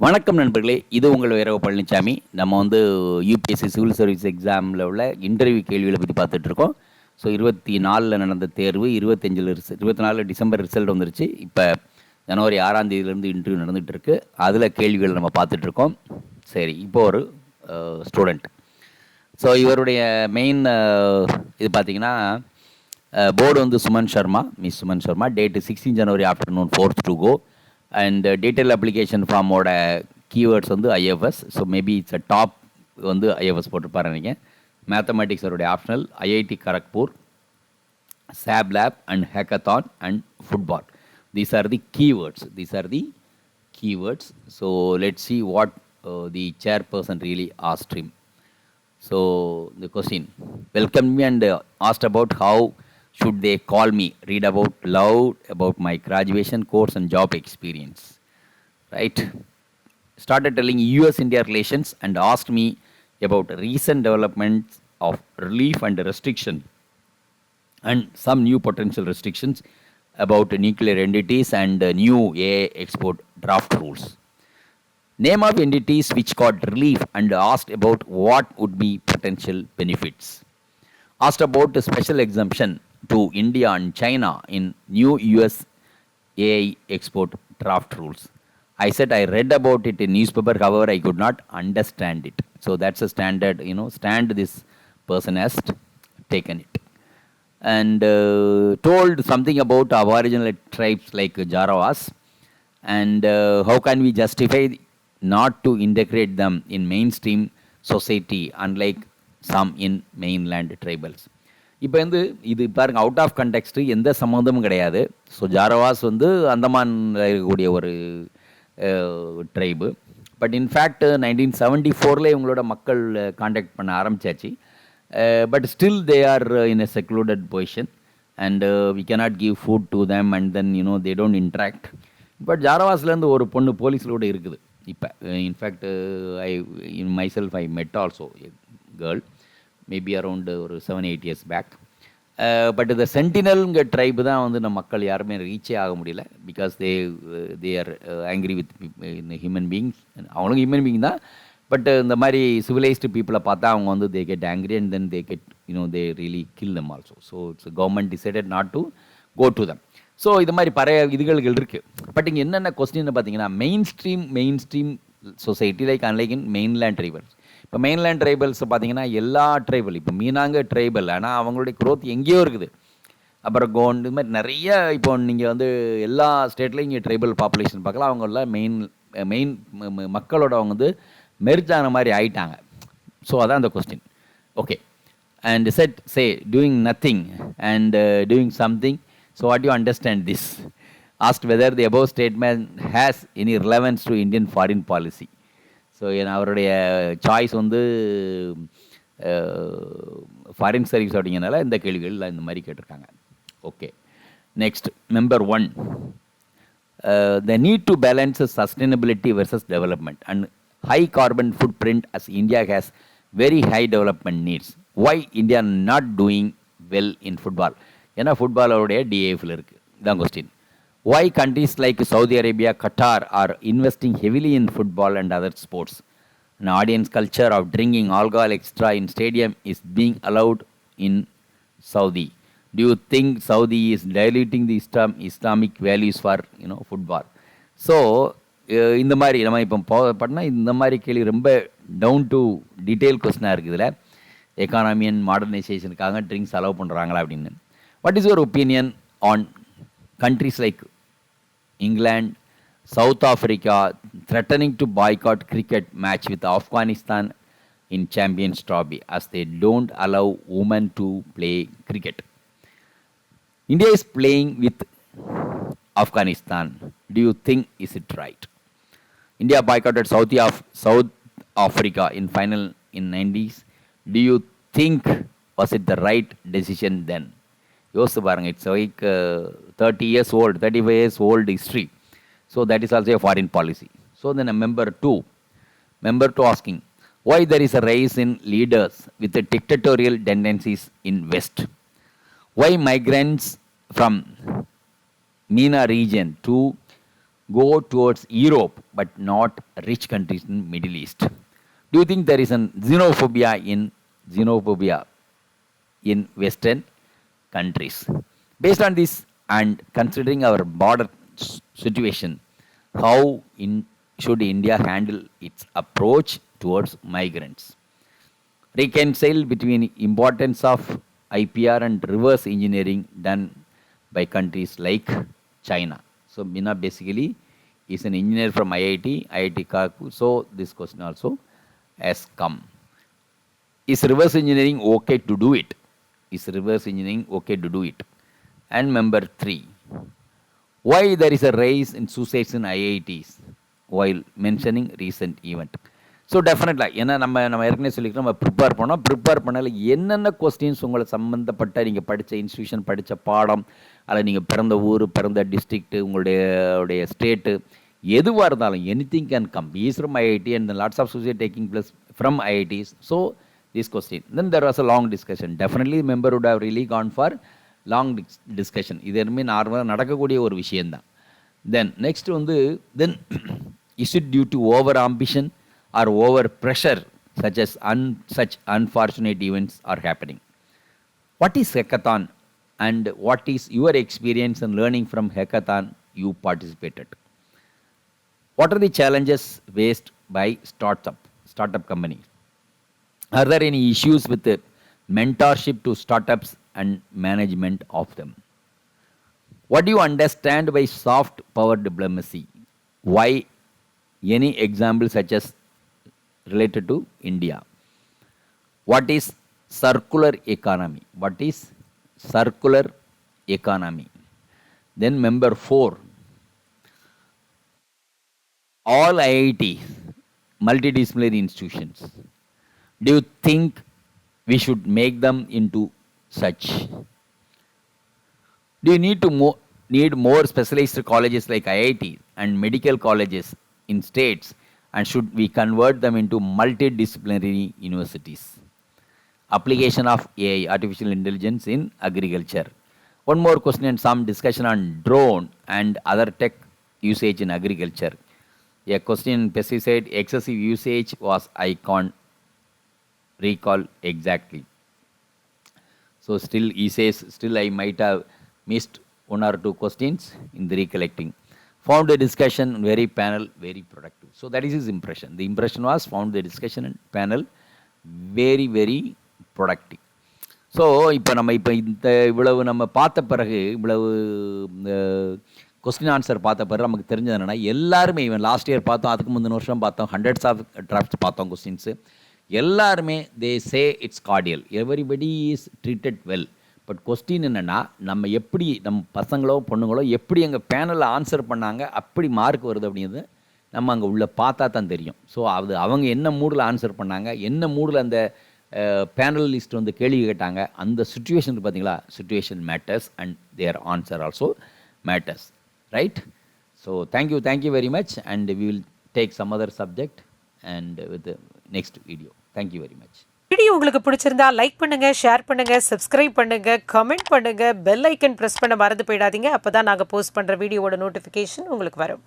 வணக்கம் நண்பர்களே, இது உங்கள் வீரவ பழனிசாமி. நம்ம யூபிஎஸ்சி சிவில் சர்வீஸ் எக்ஸாமில் உள்ள இன்டர்வியூ கேள்விகளை பற்றி பார்த்துட்ருக்கோம். ஸோ 24 நடந்த தேர்வு 24 டிசம்பர் ரிசல்ட் வந்துருச்சு. இப்போ ஜனவரி 6ஆம் தேதியிலேருந்து இன்டர்வியூ நடந்துகிட்ருக்கு. அதில் கேள்விகள் நம்ம பார்த்துட்ருக்கோம். சரி, இப்போ ஒரு ஸ்டூடெண்ட். ஸோ இவருடைய மெயின் இது பார்த்திங்கன்னா board Suman Sharma, miss Suman Sharma. Date 16 January afternoon 4th to go. And detail application form ஓட keywords IFS. So maybe it's a top IFS போட்டுப்பாரு நீங்கள். மேத்தமெட்டிக்ஸ் அவருடைய optional, IIT Kharagpur, SAB Lab and Hackathon and football. These are the keywords. So let's see what the chairperson really asked him. So the question, welcome me and asked about how should they call me, read about loud about my graduation course and job experience, right? Started telling US-India relations and asked me about recent developments of relief and restriction and some new potential restrictions about nuclear entities and new AI export draft rules. Name of entities which got relief and asked about what would be potential benefits. Asked about the special exemption to India and China in new US AI export draft rules. I said I read about it in newspaper, however I could not understand it. So that's a standard, stand this person has taken it. And told something about aboriginal tribes like Jarawas and how can we justify not to integrate them in mainstream society unlike some in mainland tribals. இப்போ இது பாருங்கள், out of கண்டெக்ஸ்ட்டு எந்த சம்மந்தமும் கிடையாது. So Jarawas அந்தமானில் இருக்கக்கூடிய ஒரு tribe. But in fact 1974 இவங்களோட மக்கள் காண்டாக்ட் பண்ண ஆரம்பிச்சாச்சு. But still they are in a secluded position and we cannot give food to them and then they don't interact. But ஜாரவாஸ்லேருந்து ஒரு பொண்ணு போலீஸிலோட இருக்குது இப்போ. இன்ஃபேக்ட் ஐ மெட் ஆல்சோ கேர்ள், மேபி அரவுண்ட் ஒரு 7-8 years பேக். பட் இந்த சென்டினல்ங்க ட்ரைபு தான் நம்ம மக்கள் யாருமே ரீச்சே ஆக முடியல. Because they are angry with human beings. அவங்களும் ஹியூமன் பீயிங் தான். பட் இந்த மாதிரி சிவிலைஸ்டு பீப்புளை பார்த்தா அவங்க they get angry and then they get they really kill them also. So it's government decided not to go to them. So இது மாதிரி பழைய இதுகள் இருக்குது. பட் இங்கே என்னென்ன கொஸ்டின்னு பார்த்தீங்கன்னா, mainstream society like unlike in mainland tribals. இப்போ மெயின்லேண்ட் ட்ரைபல்ஸ் பார்த்தீங்கன்னா எல்லா ட்ரைபல், இப்போ மீனாங்க ட்ரைபல், ஆனால் அவங்களுடைய க்ரோத் எங்கேயோ இருக்குது. அப்புறம் கோண்ட், இது மாதிரி நிறைய. இப்போ நீங்கள் எல்லா ஸ்டேட்லேயும் இங்கே ட்ரைபல் பாப்புலேஷன் பார்க்கலாம். அவங்களாம் மெயின் மக்களோட அவங்க மெர்ஜ் ஆன மாதிரி ஆயிட்டாங்க. ஸோ அதான் அந்த question. Okay. And say doing nothing and doing something. So what you understand this? asked whether the above statement has any relevance to Indian foreign policy. So அவருடைய சாய்ஸ் ஃபாரின் சர்வீஸ் அப்படிங்கிறனால இந்த கேள்விகள் இந்த மாதிரி கேட்டிருக்காங்க. Okay, next member 1, the need to balance sustainability versus development and high carbon footprint as India has very high development needs. Why India not doing well in football? ஏன்னா ஃபுட்பாலோடைய டிஏஎஃப்ல இருக்குது. இதான் question. Why countries like Saudi Arabia, Qatar are investing heavily in football and other sports? An audience culture of drinking alcohol extra in stadium is being allowed in Saudi. Do you think Saudi is diluting the Islamic values for football? So இந்த மாதிரி நம்ம இப்போ பண்ணால் இந்த மாதிரி கேள்வி ரொம்ப down to detail கொஸ்டினாக இருக்குது. இதில் எக்கானமி அண்ட் மாடர்னைசேஷனுக்காக ட்ரிங்க்ஸ் அலோவ் பண்ணுறாங்களா அப்படின்னு. What is your opinion on countries like England, South Africa threatening to boycott cricket match with Afghanistan in Champions Trophy as they don't allow women to play cricket? India is playing with Afghanistan. Do you think is it right? India boycotted South Africa in final in 90s. Do you think was it the right decision then? யோசிச்சு பாருங்கள். It's like 35 years old history. So that is also a foreign policy. So then member 2 asking, why there is a rise in leaders with the dictatorial tendencies in West? Why migrants from MENA region to go towards Europe but not rich countries in Middle East? Do you think there is an xenophobia in Western countries? Based on this and considering our border situation, how should India handle its approach towards migrants? Reconcile between importance of IPR and reverse engineering done by countries like China. So Mina basically is an engineer from IIT Kharagpur. So this question also has come. Is reverse engineering okay to do it? Is reverse engineering okay to do it? And number 3, why there is a rise in suicides in IITs while mentioning recent event? So டெஃபினெட்லாக ஏன்னா நம்ம ஏற்கனவே சொல்லிக்கிறோம், நம்ம prepare பண்ணல என்னென்ன questions உங்களை சம்மந்தப்பட்ட நீங்கள் படித்த இன்ஸ்டியூஷன், படித்த பாடம், அதில் நீங்கள் பிறந்த ஊர், பிறந்த டிஸ்ட்ரிக்ட்டு, உங்களுடைய ஸ்டேட்டு எதுவாக இருந்தாலும் anything can come. He is from IIT and lots of suicide taking place from IITs. So this question. Then there was a long discussion. Definitely member would have really gone for long discussion. இது எதுவுமே நார்மலாக நடக்கக்கூடிய ஒரு விஷயந்தான். Then next வந்து then is it due to over ambition or over pressure such as such unfortunate events are happening? What is hackathon and what is your experience and learning from hackathon you participated? What are the challenges faced by startup companies? Are there any issues with the mentorship to startups and management of them? What do you understand by soft power diplomacy? Why? Any examples such as related to India? What is circular economy? What is circular economy? Then number 4, all IITs, multidisciplinary institutions, do you think we should make them into such? Do you need more specialized colleges like IIT and medical colleges in states, and should we convert them into multidisciplinary universities? Application of AI, artificial intelligence in agriculture. One more question and some discussion on drone and other tech usage in agriculture. A question in pesticide excessive usage was I can't recall exactly. So still he says, still I might have missed 1 or 2 questions in the recollecting. Found the discussion very panel very productive. So that is his impression. The impression was found the discussion and panel very very productive. So இப்போ இவ்வளவு நம்ம பார்த்த பிறகு, இவ்வளவு question answer பார்த்த பிறகு நமக்கு தெரிஞ்சது என்னென்னா, எல்லாருமே இவன் லாஸ்ட் இயர் பார்த்தோம், அதுக்கு முந்தின வருஷம் பார்த்தோம், ஹண்ட்ரட்ஸ் ஆஃப் டிராஃப்ட்ஸ் பார்த்தோம் கொஸ்டின்ஸு. எல்லாருமே they say it's cordial, everybody is treated well. But question என்னென்னா, நம்ம எப்படி நம்ம பசங்களோ பொண்ணுங்களோ எப்படி எங்கள் பேனலில் ஆன்சர் பண்ணாங்க, அப்படி மார்க் வருது அப்படிங்கிறது நம்ம அங்கே உள்ள பார்த்தா தான் தெரியும். ஸோ அது அவங்க என்ன மூடில் ஆன்சர் பண்ணாங்க, என்ன மூடில் அந்த பேனலிஸ்ட் வந்து கேள்வி கேட்டாங்க, அந்த சுச்சுவேஷன் பார்த்தீங்களா, situation matters and their answer also matters, right? So thank you very much and we will take some other subject and with next video. Thank you very much. Video உங்களுக்கு பிடிச்சிருந்தா லைக் பண்ணுங்க, ஷேர் பண்ணுங்க, subscribe பண்ணுங்க, comment பண்ணுங்க, bell icon press பண்ண மறந்து போயிடாதீங்க. அப்பதான் நாங்கள் போஸ்ட் பண்ற வீடியோவோட நோட்டிஃபிகேஷன் உங்களுக்கு வரும்.